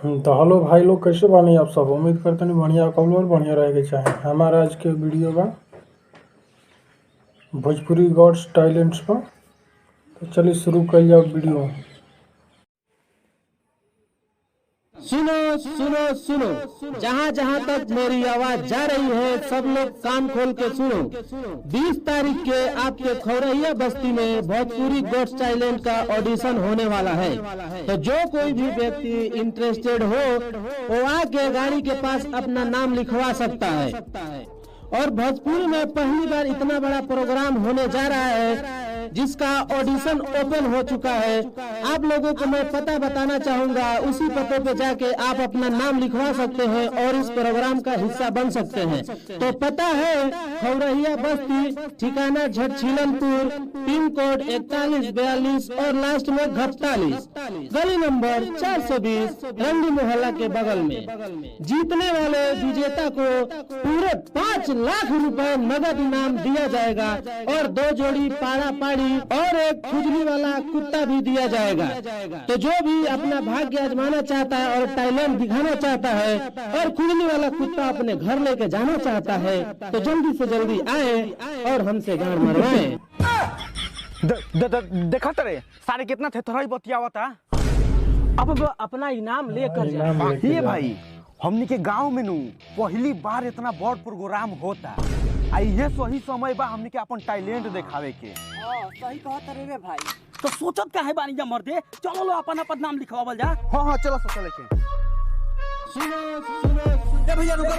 तो हेलो भाई लोग, कैसे बानी आप सब। उम्मीद करते हैं बढ़िया कल और बढ़िया रह के चाहें। हमारा आज के वीडियो बा भोजपुरी गॉड्स टैलेंट्स पर। तो चलिए शुरू कर जाओ वीडियो। सुनो सुनो सुनो, जहाँ जहाँ तक मेरी आवाज जा रही है सब लोग कान खोल के सुनो। 20 तारीख के आपके खौरैया बस्ती में भोजपुरी गॉड्स टैलेंट का ऑडिशन होने वाला है। तो जो कोई भी व्यक्ति इंटरेस्टेड हो वो आके गाड़ी के पास अपना नाम लिखवा सकता है। और भोजपुरी में पहली बार इतना बड़ा प्रोग्राम होने जा रहा है जिसका ऑडिशन ओपन हो चुका है। आप लोगों को मैं पता बताना चाहूंगा, उसी पते पे जाके आप अपना नाम लिखवा सकते हैं और इस प्रोग्राम का हिस्सा बन सकते हैं। तो पता है खौरैया बस्ती, ठिकाना झटछिलनपुर, पिन कोड 4142 और लास्ट में 48, गली नंबर 420, रंगी मोहल्ला के बगल में। जीतने वाले विजेता को पूरे 5 लाख रुपए नगद इनाम दिया जाएगा और 2 जोड़ी पाड़ा पाड़ी और एक खुजली वाला कुत्ता भी दिया जाएगा। तो जो भी अपना भाग्य आजमाना चाहता है और टैलेंट दिखाना चाहता है और खुजली वाला कुत्ता अपने घर लेके जाना चाहता है तो जल्दी से जल्दी आए और हमसे गाड़ मरवाए। देखा तरे सारे कितना थे थोड़ा ही बतियावता। अब अपना इनाम लेकर जा। ये भाई हमनी के गांव में नू पहली बार इतना बड़ प्रोग्राम होता। आई ये सही समय बा हमनी के अपन टैलेंट दिखावे के। सही कहत रे भाई। तो सोचत काहे बानी जा मर्दे, चलो लो अपन अपन नाम लिखवावल जा। हां चलो चले के। सुनो सुनो ए भैया रुको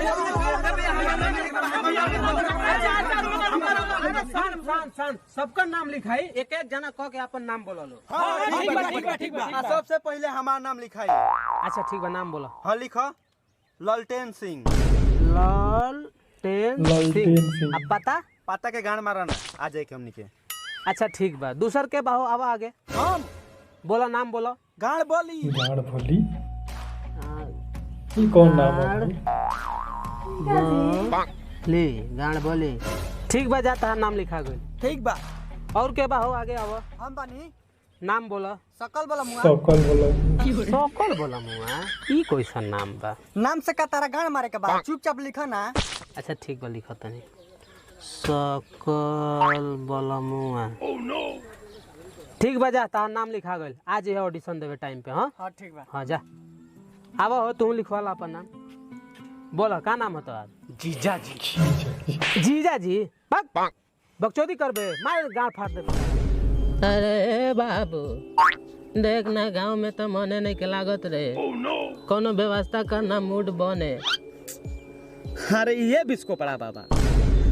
सबका नाम लिखाई, एक एक जना कह के अपन नाम बोलो लो। ठीक बा। सबसे पहले हमार नाम लिखाई। अच्छा ठीक बा, नाम बोलो। हां लिखो ललटेन सिंह। ललटेन सिंह। अब पता के गान मारना आ जाए के हमनी के। अच्छा ठीक बा। दूसर के बाहो आवा आगे। हम बोला नाम बोलो। गाड़ बोली। गाड़ भोली ये कौन नाम है? ले गाड़ बोले। ठीक बा, जाता नाम लिखा गई। ठीक बा। और के बाहो आगे आवा। हम बानी नाम बोला। सकल बोला मुआ। सकल बोला। सकल बोला मुआ। ई कोई सा नाम बा? नाम से का तारा गान मारे के बाद चुपचाप लिखा ना। अच्छा ठीक बा, लिखा तनी सकल बोला मुआ। ठीक बा, जा तार नाम लिखा गइल। आज ये ऑडिशन देवे टाइम पे। हां ठीक बा। हाँ जा आवा हो, तुम लिखवाला अपन नाम। बोला का नाम है तोहार? जीजा जी। जीजा जी बकचोदी करबे, मार गांड फाड़ देबे। अरे बाबू देखना, गांव में तो मने नहीं के लागत रे। कोनो व्यवस्था करना, मूड बने। अरे ये बिस्को पड़ा बाबा,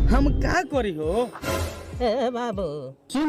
हम का करी हो। ए बाबू सुनो